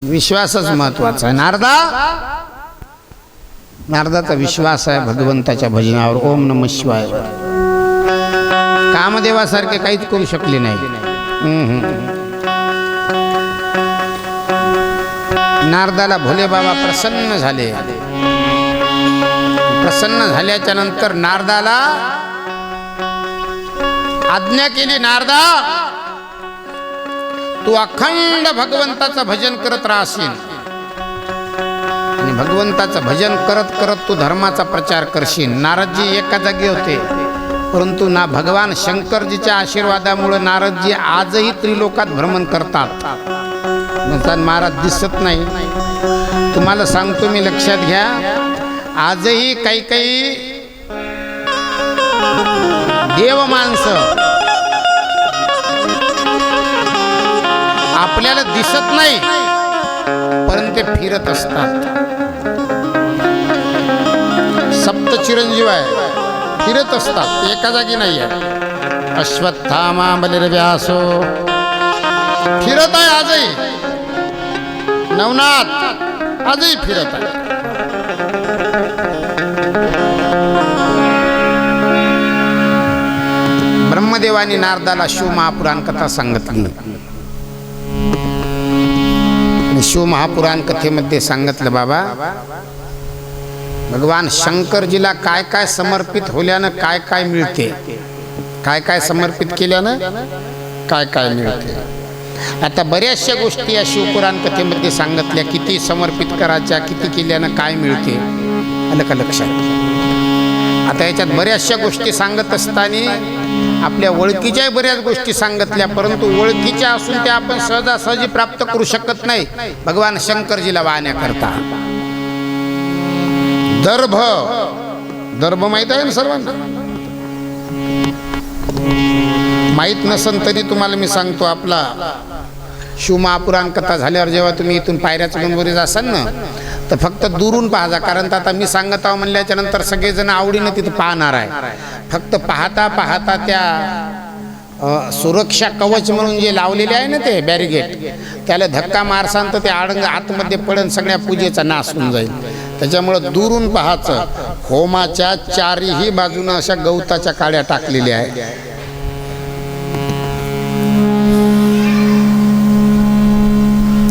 विश्वासच महत्वाचा आहे. नारदाचा विश्वास आहे भगवंताच्या भजनावर, ओम नमः शिवाय. कामदेवासारखे काहीच करू शकले नाही. नारदाला भोले बाबा प्रसन्न झाले. प्रसन्न झाल्याच्या नंतर नारदाला आज्ञा केली, नारदा तू अखंड भगवंताचं भजन करत राहशील आणि भगवंताचं भजन करत करत तू धर्माचा प्रचार करशील. नारदजी एका जागी होते, परंतु ना भगवान शंकरजीच्या आशीर्वादामुळे नारदजी आजही त्रिलोकात भ्रमण करतात. महाराज दिसत नाही. तुम्हाला सांगतो मी, लक्षात घ्या, आजही काही काही देव माणसं आपल्याला दिसत नाही, परंतु ते फिरत असतात. सप्त चिरंजीव आहे, फिरत असतात, ते एका जागी नाही आहे. अश्वत्थामा बलिर्व्यासो फिरत आहे आजही. नवनाथ आजही फिरत आहे. ब्रह्मदेवानी नारदाला शिव महापुराण कथा सांगितली. शिव महापुराण कथेमध्ये सांगितलं, बाबा भगवान शंकरजीला काय काय समर्पित होल्यानं काय काय मिळते, काय काय समर्पित केल्यानं काय काय मिळते. आता बऱ्याचशा गोष्टी या शिवपुराण कथेमध्ये सांगितल्या, किती समर्पित करायच्या, किती केल्यानं काय मिळते. आलं का लक्षात? आता याच्यात बऱ्याचशा गोष्टी सांगत असताना आपल्या ओळखीच्या बऱ्याच गोष्टी सांगितल्या, परंतु ओळखीच्या असून त्या आपण सहजासहजी प्राप्त करू शकत नाही भगवान शंकरजीला वाहण्याकरता. दर्भ माहित आहे ना सर्वांना? माहित नसन तरी तुम्हाला मी सांगतो, आपला शिव महापुराण कथा झाल्यावर जेव्हा तुम्ही इथून पायऱ्या चढून वर जासाल ना, तर फक्त दुरून पाहा. कारण आता मी सांगत आहो म्हणल्याच्या नंतर सगळेजण आवडीनं तिथं पाहणार आहे. फक्त पाहता पाहता त्या सुरक्षा कवच म्हणून जे लावलेले आहे ना, ते बॅरिगेट, त्याला धक्का मारसान तर ते आडंग आतमध्ये पडून सगळ्या पूजेचा नाश होऊन जाईल. त्याच्यामुळं दुरून पाहायचं. होमाच्या चारही बाजूनं अशा गवताच्या काड्या टाकलेल्या आहेत.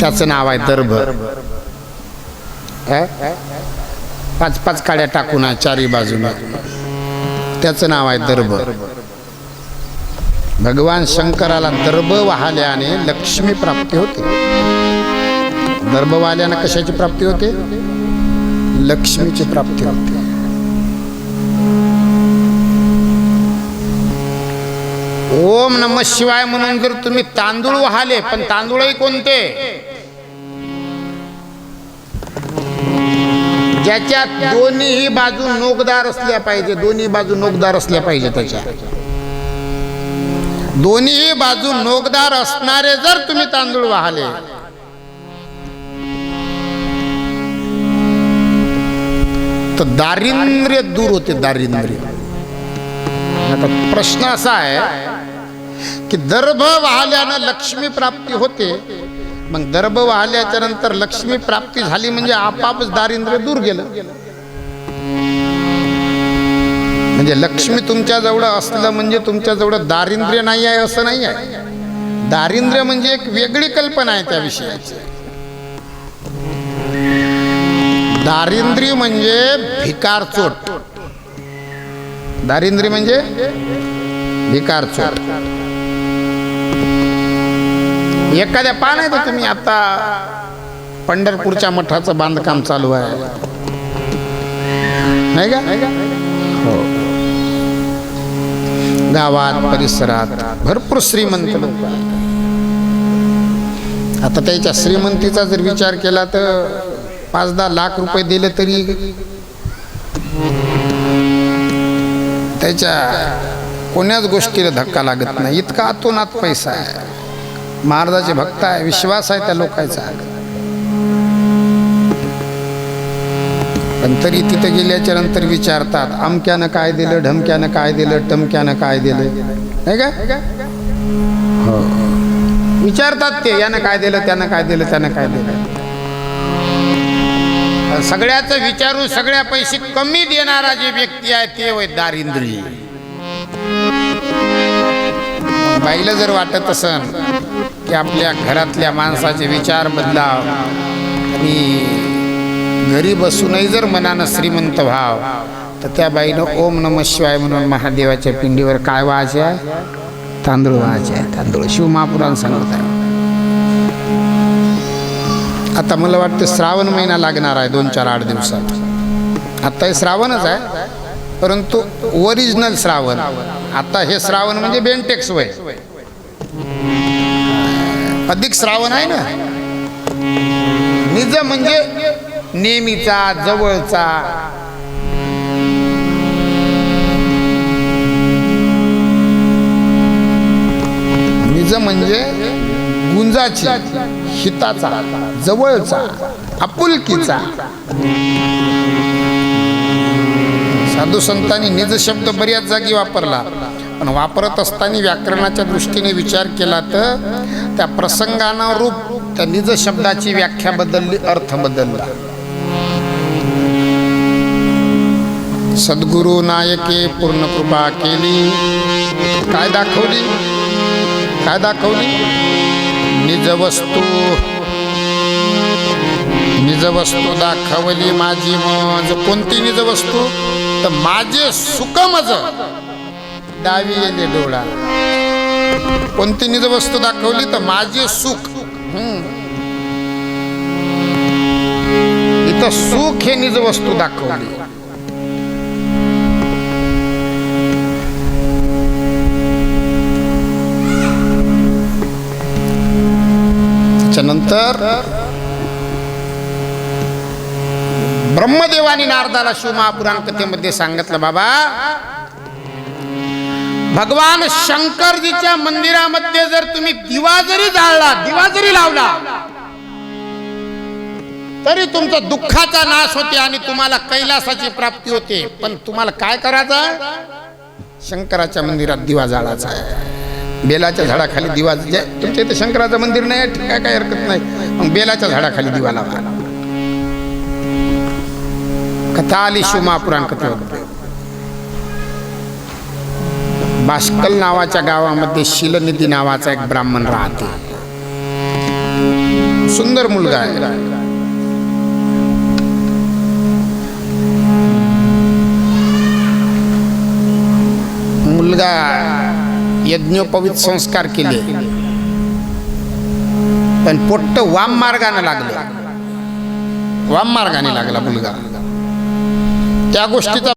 त्याचं नाव आहे दर्भ. पाच पाच काड्या टाकून आहे चारही बाजूला, त्याचं नाव आहे दर्भ. भगवान शंकराला दर्भ वाहल्याने लक्ष्मी प्राप्ती होते. दर्भ वाहल्याने कशाची प्राप्ती होते? लक्ष्मीची प्राप्ती होते. ओम नमः शिवाय म्हणून जर तुम्ही तांदूळ वाहले, पण तांदूळही कोणते? ज्याच्यात दोन्ही बाजू नोकदार असल्या पाहिजे. दोन्ही बाजू नोकदार असल्या पाहिजे. त्याच्या दोन्ही बाजू नोकदार असणारे जर तुम्ही तांदूळ वाहले, तर दारिद्र्य दूर होते. दारिद्र्य. आता प्रश्न असा आहे की दर्भ वाहल्यानं लक्ष्मी प्राप्ती होते. मग दर्भ वाहल्याच्या नंतर लक्ष्मी प्राप्ती झाली म्हणजे आपापच दारिद्र्य दूर गेलं. म्हणजे लक्ष्मी तुमच्या जवळ असलं म्हणजे तुमच्या जवळ दारिद्र्य नाही आहे असं नाही आहे. दारिद्र्य म्हणजे एक वेगळी कल्पना आहे त्या विषयाची. दारिद्र्य म्हणजे भिकारचोट. दारिद्र्य म्हणजे भिकारचोट. एखाद्या पान आहे तर तुम्ही, आता पंढरपूरच्या मठाचं बांधकाम चालू आहे नाही का? हो. गावात परिसरात भरपूर श्रीमंत लोक. आता त्याच्या श्रीमंतीचा जर विचार केला तर 5-10 लाख रुपये दिले तरी त्याच्या कोण्याच गोष्टीला धक्का लागत नाही. इतका अतोनात पैसा आहे. महाराजाचे भक्त आहे, विश्वास आहे त्या लोकांचा. पण तरी तिथे गेल्याच्या नंतर विचारतात, अमक्यानं काय दिलं, ढमक्यानं काय दिलं, टमक्यानं काय दिलं, नाही का? हो, विचारतात ते, यानं काय दिलं, त्यानं काय दिलं, त्यानं काय दिलं. सगळ्याचं विचारून सगळ्या पैसे कमी देणारा जे व्यक्ती आहे ते वय दारिद्र्य. बाईला जर वाटत असन की आपल्या घरातल्या माणसाचे विचार बदलाव आणि घरी बसूनही जर मनानं श्रीमंत व्हाव, तर त्या बाईनं ओम नमः शिवाय म्हणून महादेवाच्या पिंडीवर काय व्हायचे आहे? तांदूळ व्हायचे आहे. तांदूळ शिवमहापुराण सांगत आहे. आता मला वाटतं श्रावण महिना लागणार आहे 2-4-8 दिवसात. आता हे श्रावणच आहे, परंतु ओरिजिनल श्रावण. आता हे श्रावण म्हणजे बेंटेक्स वय अधिक श्रावण आहे ना. निज म्हणजे नेहमीचा, जवळचा. निज म्हणजे गुंजाची, हिताचा, जवळचा, आपुलकीचा. साधू संतांनी निज शब्द बऱ्याच जागी वापरला, पण वापरत असताना व्याकरणाच्या दृष्टीने विचार केला तर त्या प्रसंगानं रूप त्या निज शब्दाची व्याख्या बदलली, अर्थ बदलला. सद्गुरु नायके पूर्ण कृपा केली. काय दाखवली? काय दाखवली? निज वस्तू. निज वस्तू दाखवली माझी मज. कोणती निज वस्तू? तर माझे सुख मज डावी येले डोळा. कोणती निज वस्तू दाखवली? तर माझे सुख. इथं सुख हे निज वस्तू दाखवली. त्याच्यानंतर ब्रह्मदेवानी नारदाला शिवमहापुराण कथेमध्ये सांगितलं, बाबा भगवान शंकरजीच्या मंदिरामध्ये जर तुम्ही दिवा जरी जाळला, दिवा जरी लावला, तरी तुमचा दुःखाचा नाश होते आणि तुम्हाला कैलासाची प्राप्ती होते. पण तुम्हाला काय करायचं? शंकराच्या मंदिरात दिवा जाळायचा आहे. बेलाच्या झाडाखाली दिवा. तुमच्या इथे शंकराचं मंदिर नाही, ठीक आहे, काही हरकत नाही, मग बेलाच्या झाडाखाली दिवा लावा. कथा आली शिवमहापुराण कथेवर. बाष्कल नावाच्या गावामध्ये शीलनिधी नावाचा एक ब्राह्मण राहते. सुंदर मुलगा आहे. मुलगा यज्ञोपवीत संस्कार केले, पण पोट्ट वाम मार्गाने लागलं. वाम मार्गाने लागला मुलगा. त्या गोष्टीचा